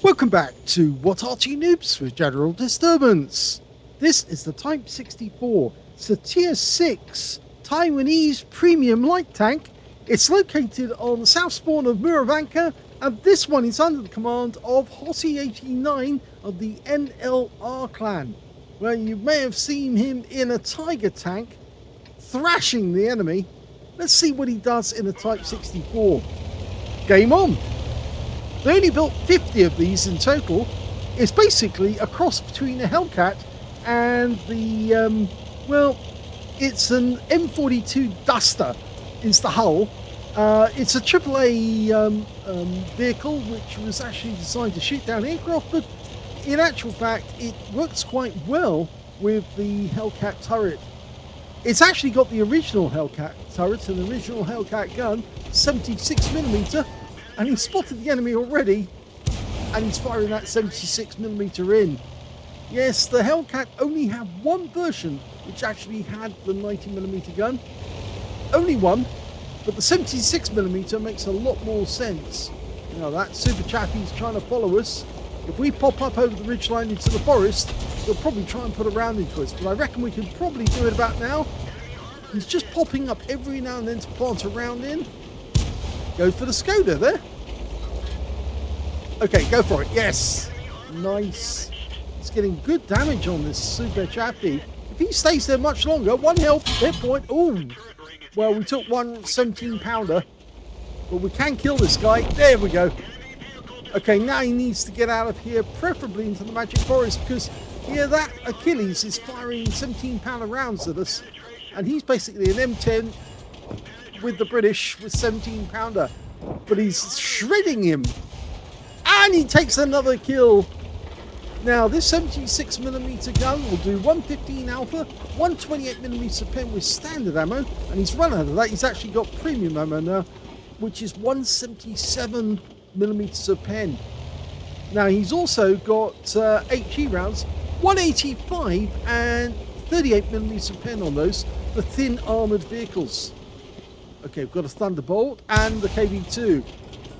Welcome back to What Arty Noobs with General Disturbance. This is the Type 64. It's a Tier 6 Taiwanese premium light tank. It's located on the south spawn of Murovanka, and this one is under the command of hoti89 of the NLR clan, where you may have seen him in a tiger tank thrashing the enemy. Let's see what he does in a Type 64. Game on! They only built 50 of these in total. It's basically a cross between a Hellcat and the, well, it's an M42 Duster is the hull. It's a AAA vehicle which was actually designed to shoot down aircraft, but in actual fact it works quite well with the Hellcat turret. It's actually got the original Hellcat turret and the original Hellcat gun, 76mm, and he spotted the enemy already, and he's firing that 76mm in. Yes, the Hellcat only had one version which actually had the 90mm gun. Only one, but the 76mm makes a lot more sense. You know, that super chappie's trying to follow us. If we pop up over the ridgeline into the forest, he'll probably try and put a round into us, but I reckon we can probably do it about now. He's just popping up every now and then to plant a round in. Go for the Skoda there. Okay, go for it. Yes. Nice. It's getting good damage on this super chappie. If he stays there much longer, one hit point. Ooh. Well, we took one 17-pounder, but we can kill this guy. There we go. Okay, now he needs to get out of here, preferably into the Magic Forest, because here that Achilles is firing 17-pounder rounds at us, and he's basically an M10 with the British with 17-pounder, but he's shredding him, and he takes another kill. Now this 76mm gun will do 115 alpha, 128mm pen with standard ammo, and he's run out of that. He's actually got premium ammo now, which is 177mm of pen. Now he's also got HE rounds, 185 and 38mm of pen on those for thin armoured vehicles. Okay, we've got a Thunderbolt and the KV2.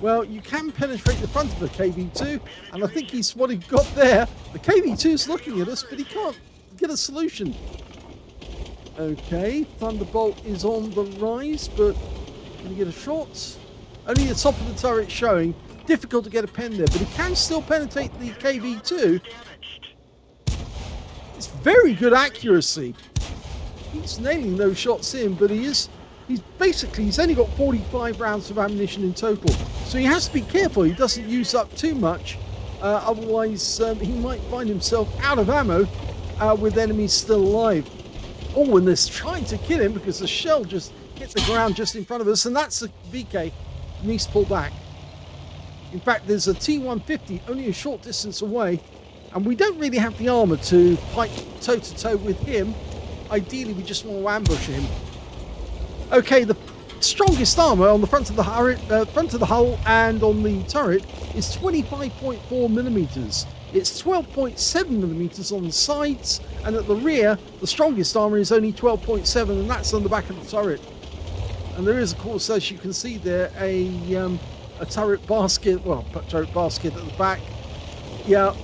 Well, you can penetrate the front of the KV2, and I think he's what he got there. The KV2's looking at us, but he can't get a solution. Okay, Thunderbolt is on the rise, but can he get a shot? Only the top of the turret showing. Difficult to get a pen there, but he can still penetrate the KV2. It's very good accuracy. He's nailing those shots in, but he's only got 45 rounds of ammunition in total, so he has to be careful he doesn't use up too much, otherwise he might find himself out of ammo with enemies still alive. Oh, and they're trying to kill him because the shell just hit the ground just in front of us, and that's a VK. He needs to pull back. In fact, there's a T150 only a short distance away, and we don't really have the armor to fight toe-to-toe with him. Ideally, we just want to ambush him. Okay, the strongest armor on the front of the hull and on the turret is 25.4mm. It's 12.7mm on the sides, and at the rear, the strongest armor is only 12.7, and that's on the back of the turret. And there is, of course, as you can see there, a turret basket. Well, turret basket at the back. Yeah.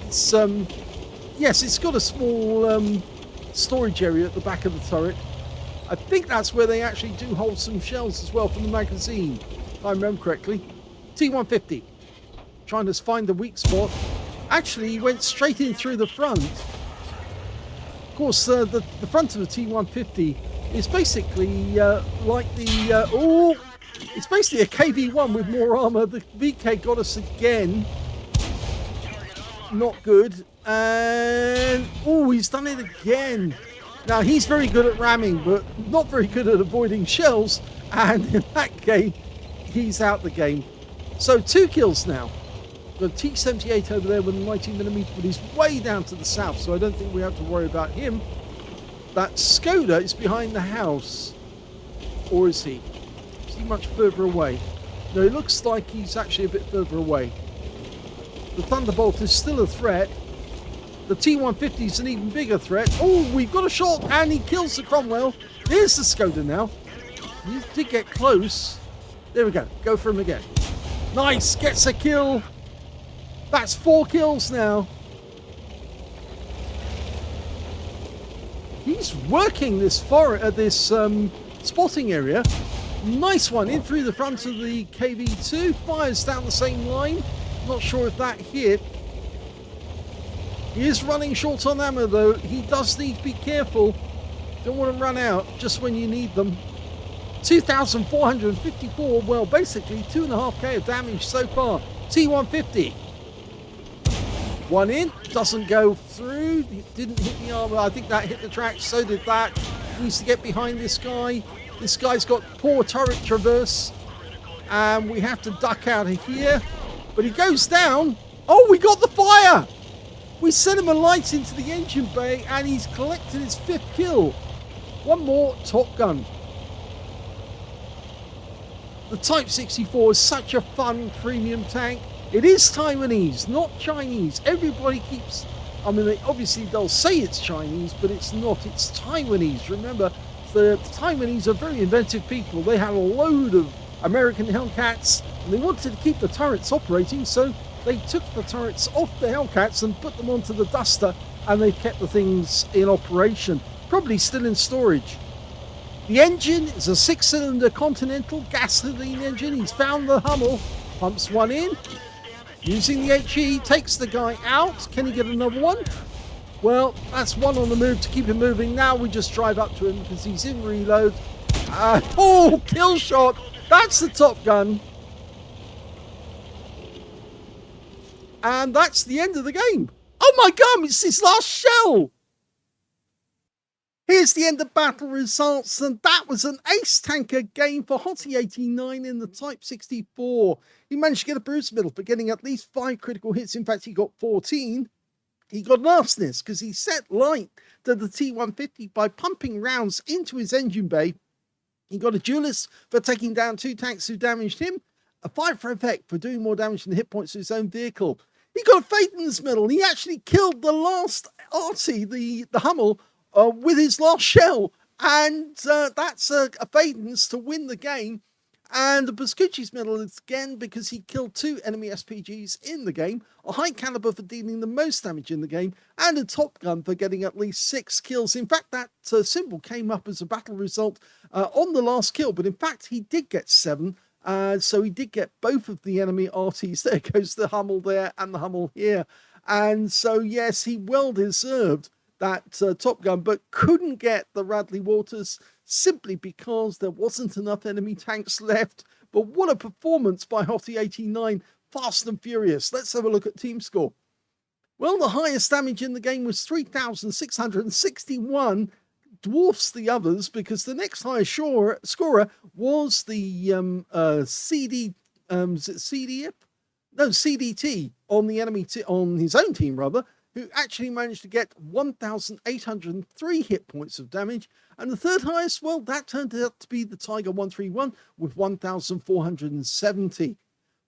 It's yes, it's got a small storage area at the back of the turret. I think that's where they actually do hold some shells as well from the magazine, if I remember correctly. T150 trying to find the weak spot. Actually, he went straight in through the front. Of course, the front of the T150 is basically like the it's basically a KV1 with more armor. The VK got us again. Not good. And oh, he's done it again. Now he's very good at ramming, but not very good at avoiding shells, and in that game he's out the game. So 2 kills now. The T78 over there with the 90mm, but he's way down to the south, so I don't think we have to worry about him. That Skoda is behind the house, or is he? Is he much further away? No, it looks like he's actually a bit further away. The Thunderbolt is still a threat. The T150 is an even bigger threat. Oh, we've got a shot, and he kills the Cromwell. There's the Skoda now. He did get close. There we go. Go for him again. Nice, gets a kill. That's 4 kills now. He's working this spotting area. Nice one in through the front of the KV2. Fires down the same line. Not sure if that hit. He is running short on ammo though. He does need to be careful. Don't want to run out just when you need them. 2,454. Well, basically 2.5k of damage so far. T150. One in. Doesn't go through. Didn't hit the armor. I think that hit the track. So did that. Needs to get behind this guy. This guy's got poor turret traverse. And we have to duck out of here. But he goes down. Oh, we got the fire. We sent him a light into the engine bay and he's collected his 5th kill. One more Top Gun. The Type 64 is such a fun premium tank. It is Taiwanese, not Chinese. Everybody keeps, I mean, obviously they'll say it's Chinese, but it's not. It's Taiwanese. Remember, the Taiwanese are very inventive people. They had a load of American Hellcats and they wanted to keep the turrets operating, so they took the turrets off the Hellcats and put them onto the Duster, and they kept the things in operation. Probably still in storage. The engine is a 6-cylinder Continental gasoline engine. He's found the Hummel, pumps one in. Using the HE, takes the guy out. Can he get another one? Well, that's one on the move to keep him moving. Now we just drive up to him because he's in reload. Oh, kill shot. That's the Top Gun. And that's the end of the game. Oh my God, it's his last shell. Here's the end of battle results, and that was an ace tanker game for hoti89 in the Type 64. He managed to get a bruise medal for getting at least 5 critical hits. In fact, he got 14. He got an arsonist because he set light to the T150 by pumping rounds into his engine bay. He got a duelist for taking down 2 tanks who damaged him, a 5 for effect for doing more damage than the hit points to his own vehicle. He got a Phaeton's medal. He actually killed the last Arty, the Hummel, with his last shell, and that's a Phaeton's to win the game. And the Buscucci's medal is again because he killed 2 enemy SPGs in the game, a high caliber for dealing the most damage in the game, and a Top Gun for getting at least 6 kills. In fact, that symbol came up as a battle result on the last kill, but in fact he did get 7. So he did get both of the enemy Artys. There goes the Hummel there and the Hummel here. And so, yes, he well deserved that Top Gun, but couldn't get the Radley Waters simply because there wasn't enough enemy tanks left. But what a performance by hoti89, fast and furious. Let's have a look at team score. Well, the highest damage in the game was 3,661, dwarfs the others because the next highest scorer was the CDT on the enemy on his own team rather, who actually managed to get 1,803 hit points of damage. And the third highest, well, that turned out to be the Tiger 131 with 1,470.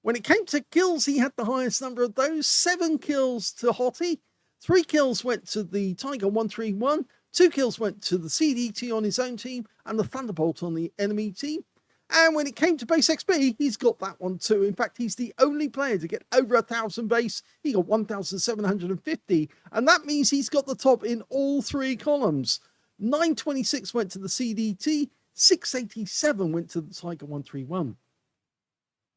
When it came to kills, he had the highest number of those, 7 kills to Hoti, 3 kills went to the Tiger 131, 2 kills went to the CDT on his own team, and the Thunderbolt on the enemy team. And when it came to base XP, he's got that one too. In fact, he's the only player to get over 1,000 base. He got 1,750, and that means he's got the top in all 3 columns. 926 went to the CDT, 687 went to the Tiger 131.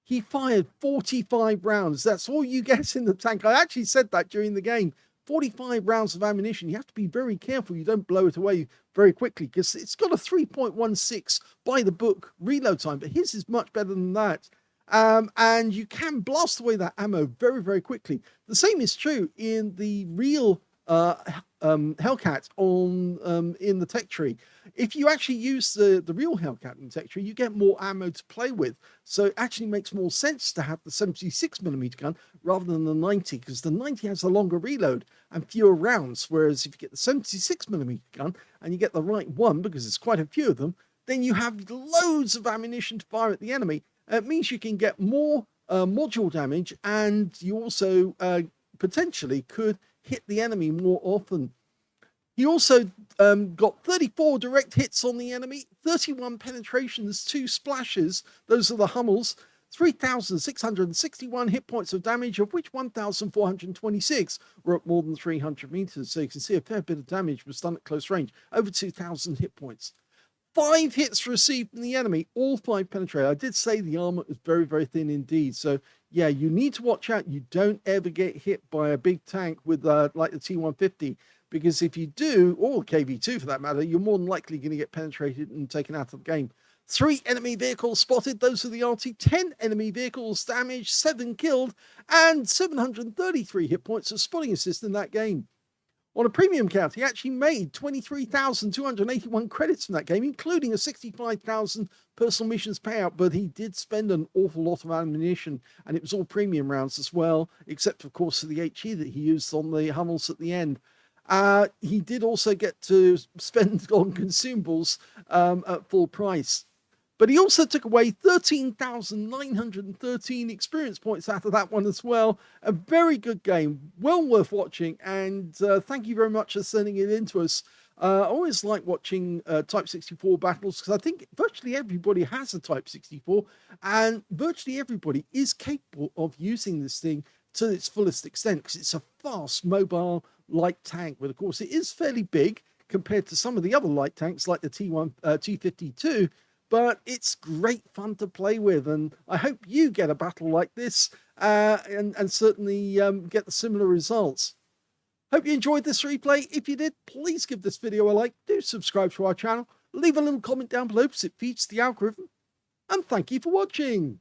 He fired 45 rounds. That's all you get in the tank. I actually said that during the game. 45 rounds of ammunition. You have to be very careful you don't blow it away very quickly because it's got a 3.16 by the book reload time, but his is much better than that. And you can blast away that ammo very, very quickly. The same is true in the real Hellcat on in the tech tree. If you actually use the real Hellcat in the tech tree, you get more ammo to play with. So it actually makes more sense to have the 76mm gun rather than the 90, because the 90 has a longer reload and fewer rounds. Whereas if you get the 76mm gun and you get the right one, because there's quite a few of them, then you have loads of ammunition to fire at the enemy. It means you can get more module damage, and you also potentially could hit the enemy more often. He also got 34 direct hits on the enemy, 31 penetrations, 2 splashes. Those are the Hummels. 3,661 hit points of damage, of which 1,426 were at more than 300 meters. So you can see a fair bit of damage was done at close range, over 2,000 hit points. 5 hits received from the enemy, all 5 penetrated. I did say the armor was very, very thin indeed. So yeah, you need to watch out. You don't ever get hit by a big tank with like the T150, because if you do, or KV2 for that matter, you're more than likely going to get penetrated and taken out of the game. 3 enemy vehicles spotted, those are the Arty. 10 enemy vehicles damaged, 7 killed, and 733 hit points of spotting assist in that game. On a premium count, he actually made 23,281 credits from that game, including a 65,000 personal missions payout, but he did spend an awful lot of ammunition, and it was all premium rounds as well, except, of course, for the HE that he used on the Hummels at the end. He did also get to spend on consumables at full price. But he also took away 13,913 experience points out of that one as well. A very good game, well worth watching, and thank you very much for sending it in to us. I always like watching Type 64 battles, because I think virtually everybody has a Type 64, and virtually everybody is capable of using this thing to its fullest extent, because it's a fast, mobile, light tank. But of course, it is fairly big compared to some of the other light tanks like the T52, but it's great fun to play with, and I hope you get a battle like this and certainly get the similar results. Hope you enjoyed this replay. If you did, please give this video a like, do subscribe to our channel, leave a little comment down below because it feeds the algorithm, and thank you for watching.